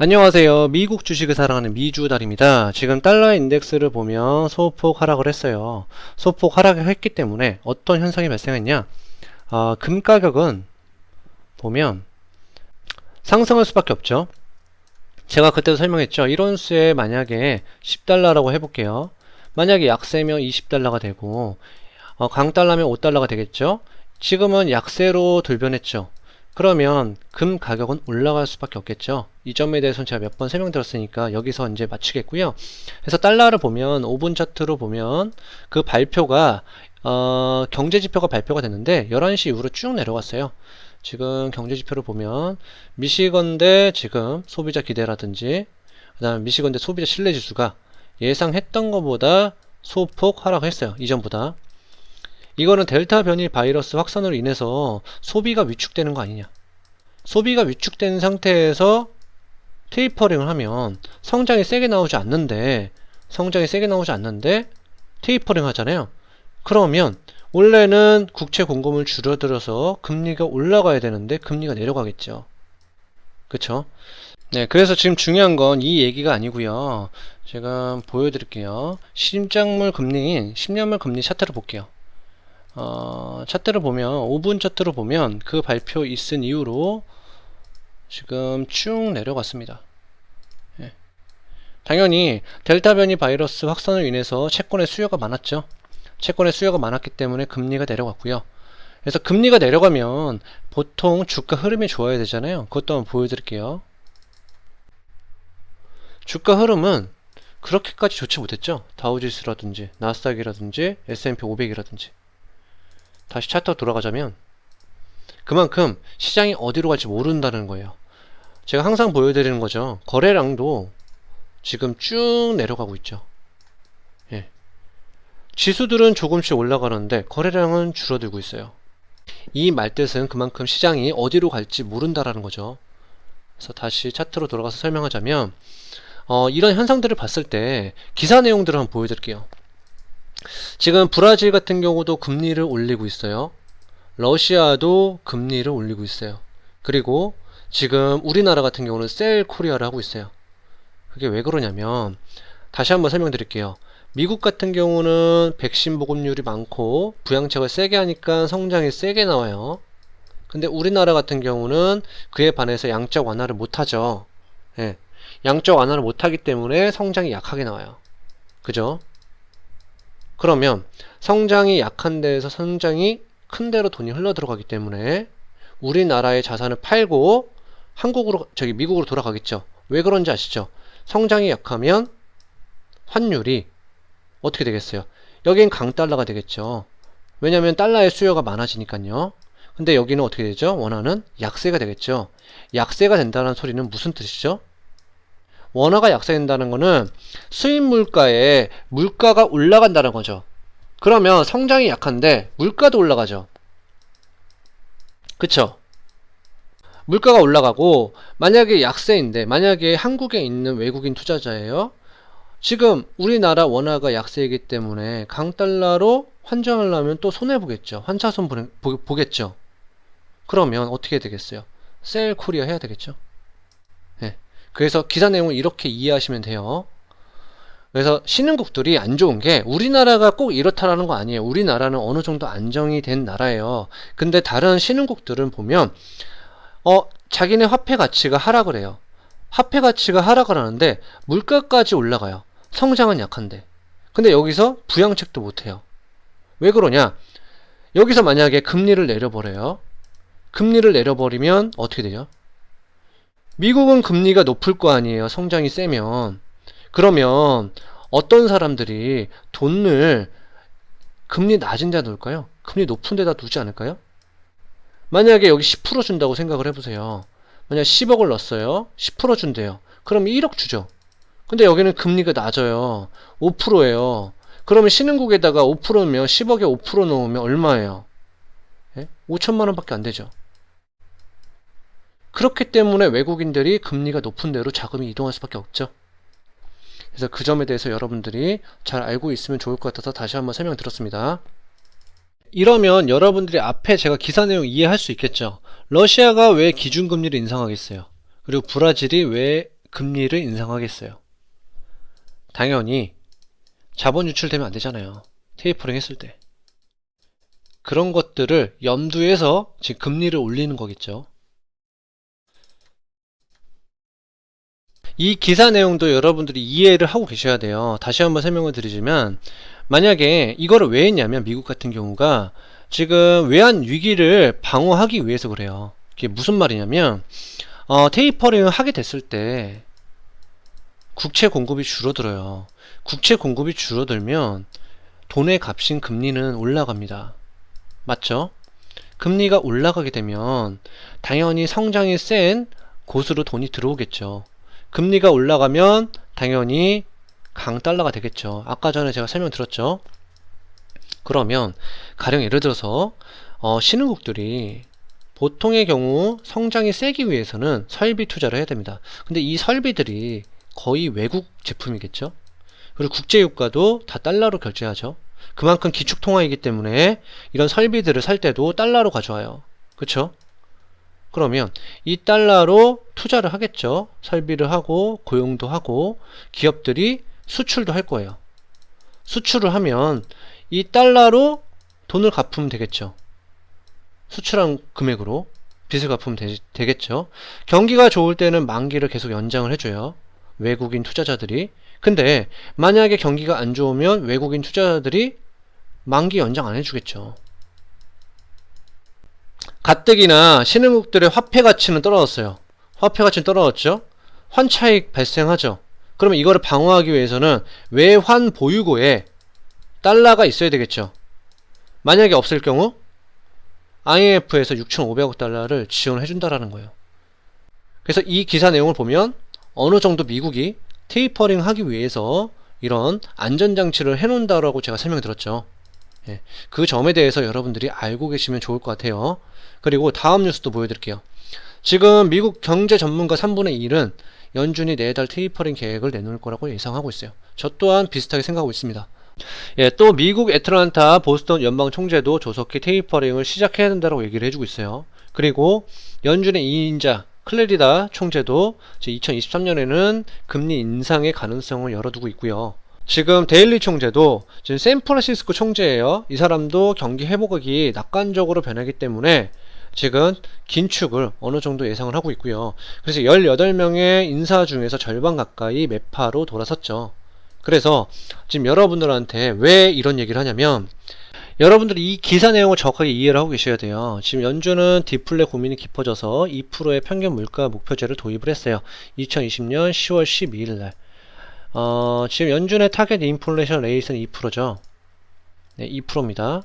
안녕하세요. 미국 주식을 사랑하는 미주달입니다. 지금 달러 인덱스를 보면 소폭 하락을 했어요. 소폭 하락을 했기 때문에 어떤 현상이 발생했냐? 금 가격은 보면 상승할 수밖에 없죠. 제가 그때도 설명했죠. 1온스에 만약에 10달러라고 해볼게요. 만약에 약세면 20달러가 되고 강달러면 5달러가 되겠죠. 지금은 약세로 돌변했죠. 그러면 금 가격은 올라갈 수밖에 없겠죠. 이 점에 대해서는 제가 몇 번 설명드렸으니까 여기서 이제 마치겠고요. 그래서 달러를 보면 5분 차트로 보면 그 발표가 경제지표가 발표가 됐는데 11시 이후로 쭉 내려갔어요. 지금 경제지표를 보면 미시건대 지금 소비자 기대라든지 그 다음에 미시건대 소비자 신뢰지수가 예상했던 것보다 소폭 하락했어요. 이전보다. 이거는 델타 변이 바이러스 확산으로 인해서 소비가 위축되는 거 아니냐. 소비가 위축된 상태에서 테이퍼링을 하면 성장이 세게 나오지 않는데 테이퍼링 하잖아요. 그러면 원래는 국채 공급을 줄여들어서 금리가 올라가야 되는데 금리가 내려가겠죠. 그쵸? 네, 그래서 지금 중요한 건 이 얘기가 아니고요. 제가 보여드릴게요. 신작물 금리인 10년물 금리 차트를 볼게요. 차트를 보면 5분 차트를 보면 그 발표 있은 이후로 지금 쭉 내려갔습니다. 예. 당연히 델타 변이 바이러스 확산으로 인해서 채권의 수요가 많았죠. 채권의 수요가 많았기 때문에 금리가 내려갔고요. 그래서 금리가 내려가면 보통 주가 흐름이 좋아야 되잖아요. 그것도 한번 보여드릴게요. 주가 흐름은 그렇게까지 좋지 못했죠. 다우지수라든지 나스닥이라든지 S&P 500이라든지. 다시 차트로 돌아가자면 그만큼 시장이 어디로 갈지 모른다는 거예요. 제가 항상 보여드리는 거죠. 거래량도 지금 쭉 내려가고 있죠. 예. 지수들은 조금씩 올라가는데 거래량은 줄어들고 있어요. 이 말뜻은 그만큼 시장이 어디로 갈지 모른다라는 거죠. 그래서 다시 차트로 돌아가서 설명하자면 이런 현상들을 봤을 때 기사 내용들을 한번 보여드릴게요. 지금 브라질 같은 경우도 금리를 올리고 있어요. 러시아도 금리를 올리고 있어요. 그리고 지금 우리나라 같은 경우는 셀 코리아를 하고 있어요. 그게 왜 그러냐면 다시 한번 설명드릴게요. 미국 같은 경우는 백신 보급률이 많고 부양책을 세게 하니까 성장이 세게 나와요. 근데 우리나라 같은 경우는 그에 반해서 양적 완화를 못하죠. 예. 양적 완화를 못하기 때문에 성장이 약하게 나와요. 그죠? 그러면 성장이 약한 데에서 성장이 큰 데로 돈이 흘러 들어가기 때문에 우리나라의 자산을 팔고 미국으로 돌아가겠죠. 왜 그런지 아시죠? 성장이 약하면 환율이 어떻게 되겠어요? 여긴 강달러가 되겠죠. 왜냐면 달러의 수요가 많아지니까요. 근데 여기는 어떻게 되죠? 원화는 약세가 되겠죠. 약세가 된다는 소리는 무슨 뜻이죠? 원화가 약세된다는 거는 수입 물가에 물가가 올라간다는 거죠. 그러면 성장이 약한데 물가도 올라가죠. 그쵸? 물가가 올라가고 만약에 약세인데 만약에 한국에 있는 외국인 투자자예요. 지금 우리나라 원화가 약세이기 때문에 강달러로 환전하려면 또 손해보겠죠. 환차손 보겠죠. 그러면 어떻게 되겠어요? 셀 코리아 해야 되겠죠. 네. 그래서 기사 내용을 이렇게 이해하시면 돼요. 그래서 신흥국들이 안 좋은 게 우리나라가 꼭 이렇다라는 거 아니에요. 우리나라는 어느 정도 안정이 된 나라예요. 근데 다른 신흥국들은 보면 자기네 화폐 가치가 하락을 해요. 화폐 가치가 하락을 하는데 물가까지 올라가요. 성장은 약한데. 근데 여기서 부양책도 못해요. 왜 그러냐? 여기서 만약에 금리를 내려버려요. 금리를 내려버리면 어떻게 돼요? 미국은 금리가 높을 거 아니에요. 성장이 세면. 그러면 어떤 사람들이 돈을 금리 낮은 데다 놓을까요? 금리 높은 데다 두지 않을까요? 만약에 여기 10% 준다고 생각을 해보세요. 만약 10억을 넣었어요. 10% 준대요. 그럼 1억 주죠. 근데 여기는 금리가 낮아요. 5%예요. 그러면 신흥국에다가 5%면 10억에 5% 넣으면 얼마예요? 예? 5천만 원밖에 안 되죠. 그렇기 때문에 외국인들이 금리가 높은 데로 자금이 이동할 수밖에 없죠. 그래서 그 점에 대해서 여러분들이 잘 알고 있으면 좋을 것 같아서 다시 한번 설명드렸습니다. 이러면 여러분들이 앞에 제가 기사 내용 이해할 수 있겠죠. 러시아가 왜 기준금리를 인상하겠어요? 그리고 브라질이 왜 금리를 인상하겠어요? 당연히 자본 유출되면 안 되잖아요. 테이퍼링 했을 때. 그런 것들을 염두에서 지금 금리를 올리는 거겠죠. 이 기사 내용도 여러분들이 이해를 하고 계셔야 돼요. 다시 한번 설명을 드리자면, 만약에 이거를 왜 했냐면 미국 같은 경우가 지금 외환 위기를 방어하기 위해서 그래요. 이게 무슨 말이냐면 테이퍼링을 하게 됐을 때 국채 공급이 줄어들어요. 국채 공급이 줄어들면 돈의 값인 금리는 올라갑니다. 맞죠? 금리가 올라가게 되면 당연히 성장이 센 곳으로 돈이 들어오겠죠. 금리가 올라가면 당연히 강달러가 되겠죠. 아까 전에 제가 설명드렸죠. 그러면 가령 예를 들어서 신흥국들이 보통의 경우 성장이 세기 위해서는 설비 투자를 해야 됩니다. 근데 이 설비들이 거의 외국 제품이겠죠. 그리고 국제유가도 다 달러로 결제하죠. 그만큼 기축통화이기 때문에 이런 설비들을 살 때도 달러로 가져와요. 그쵸? 그러면 이 달러로 투자를 하겠죠. 설비를 하고 고용도 하고 기업들이 수출도 할 거예요. 수출을 하면 이 달러로 돈을 갚으면 되겠죠. 수출한 금액으로 빚을 갚으면 되겠죠. 경기가 좋을 때는 만기를 계속 연장을 해줘요. 외국인 투자자들이. 근데 만약에 경기가 안 좋으면 외국인 투자자들이 만기 연장 안 해주겠죠. 가뜩이나 신흥국들의 화폐 가치는 떨어졌어요. 화폐 가치는 떨어졌죠. 환차익 발생하죠. 그러면 이거를 방어하기 위해서는 외환 보유고에 달러가 있어야 되겠죠. 만약에 없을 경우 IMF에서 6,500억 달러를 지원해 준다라는 거예요. 그래서 이 기사 내용을 보면 어느 정도 미국이 테이퍼링 하기 위해서 이런 안전장치를 해놓는다라고 제가 설명드렸죠. 예, 그 점에 대해서 여러분들이 알고 계시면 좋을 것 같아요. 그리고 다음 뉴스도 보여드릴게요. 지금 미국 경제 전문가 3분의 1은 연준이 내달 테이퍼링 계획을 내놓을 거라고 예상하고 있어요. 저 또한 비슷하게 생각하고 있습니다. 예, 또 미국 애틀란타 보스턴 연방총재도 조속히 테이퍼링을 시작해야 된다고 얘기를 해주고 있어요. 그리고 연준의 2인자 클래리다 총재도 2023년에는 금리 인상의 가능성을 열어두고 있고요. 지금 데일리 총재도 지금 샌프란시스코 총재예요. 이 사람도 경기 회복이 낙관적으로 변하기 때문에 지금 긴축을 어느 정도 예상을 하고 있고요. 그래서 18명의 인사 중에서 절반 가까이 매파로 돌아섰죠. 그래서 지금 여러분들한테 왜 이런 얘기를 하냐면 여러분들이 이 기사 내용을 정확하게 이해를 하고 계셔야 돼요. 지금 연준은 디플레 고민이 깊어져서 2%의 평균 물가 목표제를 도입을 했어요. 2020년 10월 12일 날. 지금 연준의 타겟 인플레이션 레이트는 2%죠. 네, 2%입니다.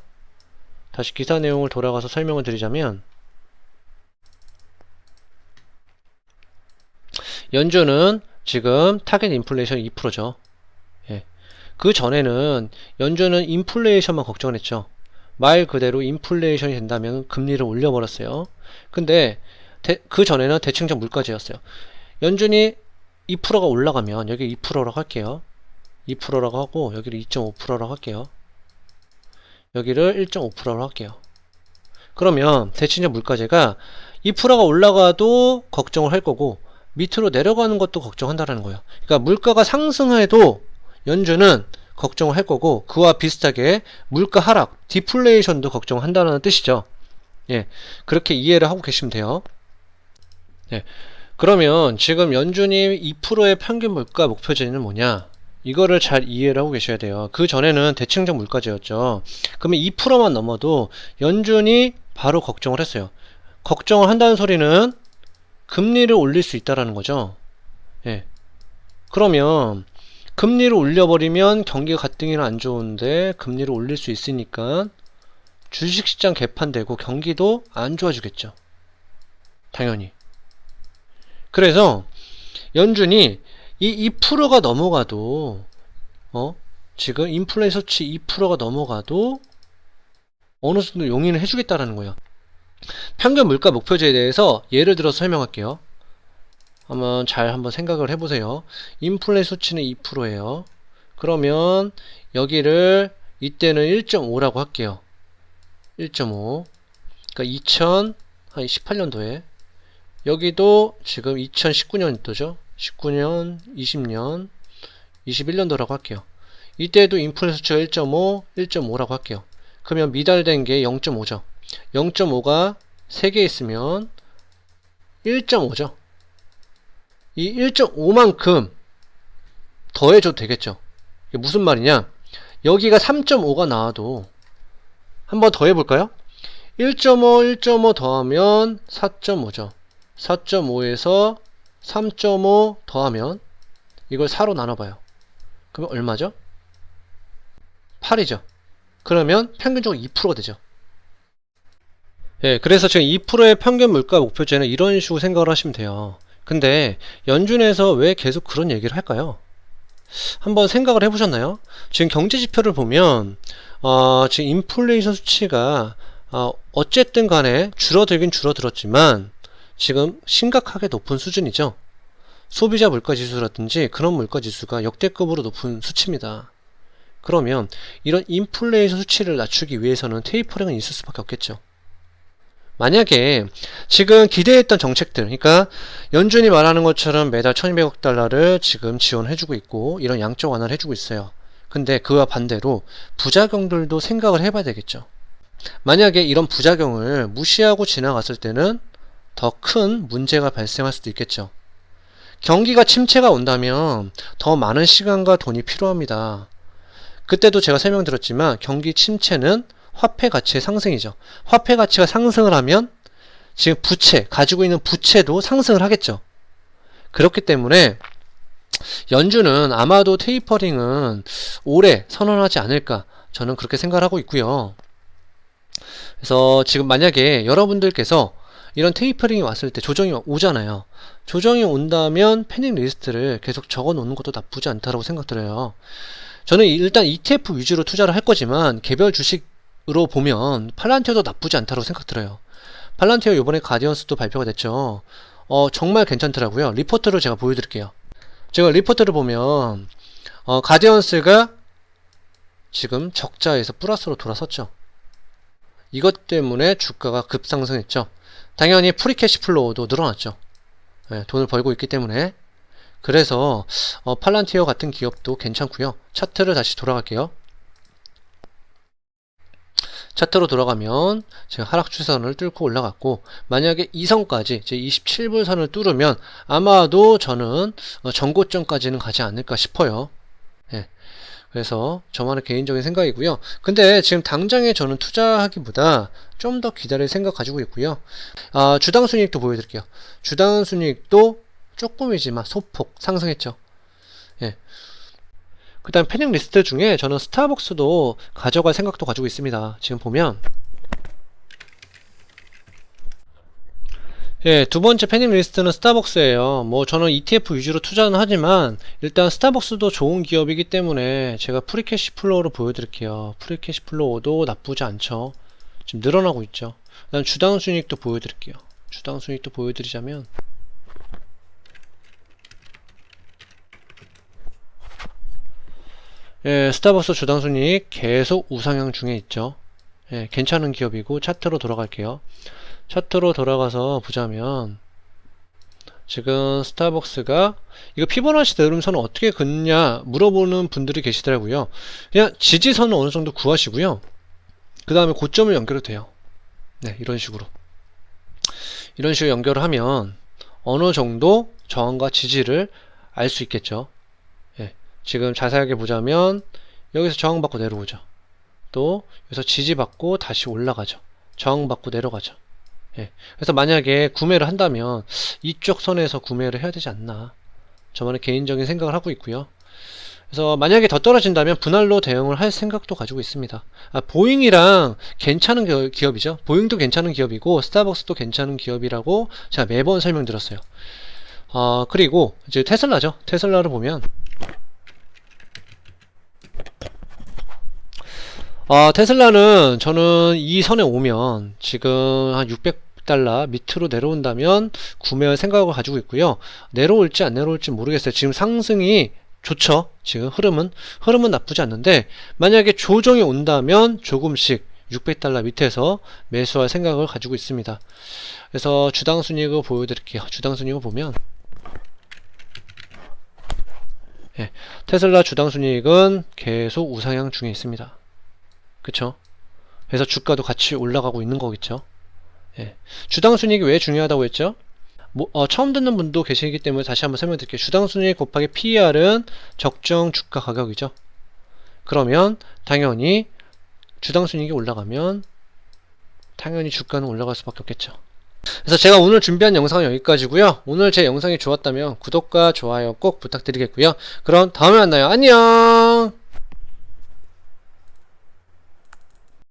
다시 기사 내용을 돌아가서 설명을 드리자면 연준은 지금 타겟 인플레이션 2%죠. 예. 그 전에는 연준은 인플레이션만 걱정을 했죠. 말 그대로 인플레이션이 된다면 금리를 올려버렸어요. 근데 그 전에는 대칭적 물가제였어요. 연준이 2%가 올라가면 여기 2%라고 할게요. 2%라고 하고 여기를 2.5%라고 할게요. 여기를 1.5%라고 할게요. 그러면 대칭적 물가제가 2%가 올라가도 걱정을 할 거고 밑으로 내려가는 것도 걱정한다라는 거예요. 그러니까 물가가 상승해도 연준은 걱정을 할 거고 그와 비슷하게 물가 하락, 디플레이션도 걱정한다는 뜻이죠. 예, 그렇게 이해를 하고 계시면 돼요. 예, 그러면 지금 연준이 2%의 평균 물가 목표제는 뭐냐? 이거를 잘 이해를 하고 계셔야 돼요. 그 전에는 대칭적 물가제였죠. 그러면 2%만 넘어도 연준이 바로 걱정을 했어요. 걱정을 한다는 소리는 금리를 올릴 수 있다라는 거죠. 예. 그러면 금리를 올려버리면 경기가 가뜩이나 안 좋은데 금리를 올릴 수 있으니까 주식시장 개판되고 경기도 안 좋아지겠죠. 당연히. 그래서 연준이 이 2%가 넘어가도 지금 인플레이션 수치 2%가 넘어가도 어느 정도 용인을 해주겠다라는 거예요. 평균 물가 목표제에 대해서 예를 들어서 설명할게요. 한번 생각을 해보세요. 인플레 수치는 2%예요. 그러면 여기를 이때는 1.5라고 할게요. 1.5. 그러니까 2018년도에 여기도 지금 2019년도죠. 19년, 20년, 21년도라고 할게요. 이때도 인플레 수치가 1.5, 1.5라고 할게요. 그러면 미달된 게 0.5죠. 0.5가 3개 있으면 1.5죠. 이 1.5만큼 더해줘도 되겠죠. 이게 무슨 말이냐? 여기가 3.5가 나와도 한번 더 해볼까요? 1.5, 1.5 더하면 4.5죠. 4.5에서 3.5 더하면 이걸 4로 나눠봐요. 그러면 얼마죠? 8이죠. 그러면 평균적으로 2%가 되죠. 예, 그래서 지금 2%의 평균 물가 목표제는 이런 식으로 생각을 하시면 돼요. 근데 연준에서 왜 계속 그런 얘기를 할까요? 한번 생각을 해보셨나요? 지금 경제지표를 보면 지금 인플레이션 수치가 어쨌든 간에 줄어들긴 줄어들었지만 지금 심각하게 높은 수준이죠. 소비자 물가지수라든지 그런 물가지수가 역대급으로 높은 수치입니다. 그러면 이런 인플레이션 수치를 낮추기 위해서는 테이퍼링은 있을 수밖에 없겠죠. 만약에 지금 기대했던 정책들, 그러니까 연준이 말하는 것처럼 매달 1200억 달러를 지금 지원해주고 있고 이런 양적 완화를 해주고 있어요. 근데 그와 반대로 부작용들도 생각을 해봐야 되겠죠. 만약에 이런 부작용을 무시하고 지나갔을 때는 더 큰 문제가 발생할 수도 있겠죠. 경기가 침체가 온다면 더 많은 시간과 돈이 필요합니다. 그때도 제가 설명드렸지만 경기 침체는 화폐 가치의 상승이죠. 화폐 가치가 상승을 하면 지금 부채, 가지고 있는 부채도 상승을 하겠죠. 그렇기 때문에 연준은 아마도 테이퍼링은 올해 선언하지 않을까 저는 그렇게 생각을 하고 있고요. 그래서 지금 만약에 여러분들께서 이런 테이퍼링이 왔을 때 조정이 오잖아요. 조정이 온다면 패닉 리스트를 계속 적어 놓는 것도 나쁘지 않다고 생각들어요. 저는 일단 ETF 위주로 투자를 할 거지만 개별 주식으로 보면 팔란티어도 나쁘지 않다고 생각들어요. 팔란티어 이번에 가디언스도 발표가 됐죠. 정말 괜찮더라고요. 리포트를 제가 보여드릴게요. 제가 리포트를 보면 가디언스가 지금 적자에서 플러스로 돌아섰죠. 이것 때문에 주가가 급상승했죠. 당연히 프리캐시 플로우도 늘어났죠. 네, 돈을 벌고 있기 때문에. 그래서 팔란티어 같은 기업도 괜찮고요. 차트를 다시 돌아갈게요. 차트로 돌아가면 제가 하락 추세선을 뚫고 올라갔고, 만약에 이 선까지 제 27불 선을 뚫으면 아마도 저는 전고점까지는 가지 않을까 싶어요. 예. 그래서 저만의 개인적인 생각이고요. 근데 지금 당장에 저는 투자하기보다 좀 더 기다릴 생각 가지고 있고요. 주당 순이익도 보여드릴게요. 주당 순이익도 조금이지만 소폭 상승했죠. 예. 그 다음 패닉 리스트 중에 저는 스타벅스도 가져갈 생각도 가지고 있습니다. 지금 보면 예, 두 번째 패닉 리스트는 스타벅스예요. 뭐 저는 ETF 위주로 투자는 하지만 일단 스타벅스도 좋은 기업이기 때문에 제가 프리캐시 플로우를 보여드릴게요. 프리캐시 플로우도 나쁘지 않죠. 지금 늘어나고 있죠. 그다음 주당 순이익도 보여드릴게요. 주당 순이익도 보여드리자면 예, 스타벅스 주당 순이익 계속 우상향 중에 있죠. 예, 괜찮은 기업이고 차트로 돌아갈게요. 차트로 돌아가서 보자면 지금 스타벅스가 이거 피보나치 내림선을 어떻게 긋냐 물어보는 분들이 계시더라고요. 그냥 지지선을 어느 정도 구하시고요. 그 다음에 고점을 연결해도 돼요. 네, 이런 식으로 연결을 하면 어느 정도 저항과 지지를 알 수 있겠죠. 예, 지금 자세하게 보자면 여기서 저항받고 내려오죠. 또 여기서 지지받고 다시 올라가죠. 저항받고 내려가죠. 예, 그래서 만약에 구매를 한다면 이쪽 선에서 구매를 해야 되지 않나, 저만의 개인적인 생각을 하고 있고요. 그래서 만약에 더 떨어진다면 분할로 대응을 할 생각도 가지고 있습니다. 보잉이랑 괜찮은 기업이죠. 보잉도 괜찮은 기업이고 스타벅스도 괜찮은 기업이라고 제가 매번 설명드렸어요. 그리고 이제 테슬라죠. 테슬라를 보면 테슬라는 저는 이 선에 오면 지금 한 600달러 밑으로 내려온다면 구매할 생각을 가지고 있고요. 내려올지 안 내려올지 모르겠어요. 지금 상승이 좋죠. 지금 흐름은 나쁘지 않는데 만약에 조정이 온다면 조금씩 600달러 밑에서 매수할 생각을 가지고 있습니다. 그래서 주당 순이익을 보여드릴게요. 주당 순이익을 보면 예, 테슬라 주당 순이익은 계속 우상향 중에 있습니다. 그쵸? 그래서 주가도 같이 올라가고 있는 거겠죠. 예. 주당 순이익이 왜 중요하다고 했죠? 처음 듣는 분도 계시기 때문에 다시 한번 설명드릴게요. 주당 순이익 곱하기 PER은 적정 주가 가격이죠. 그러면 당연히 주당 순이익이 올라가면 당연히 주가는 올라갈 수밖에 없겠죠. 그래서 제가 오늘 준비한 영상은 여기까지고요. 오늘 제 영상이 좋았다면 구독과 좋아요 꼭 부탁드리겠고요. 그럼 다음에 만나요. 안녕.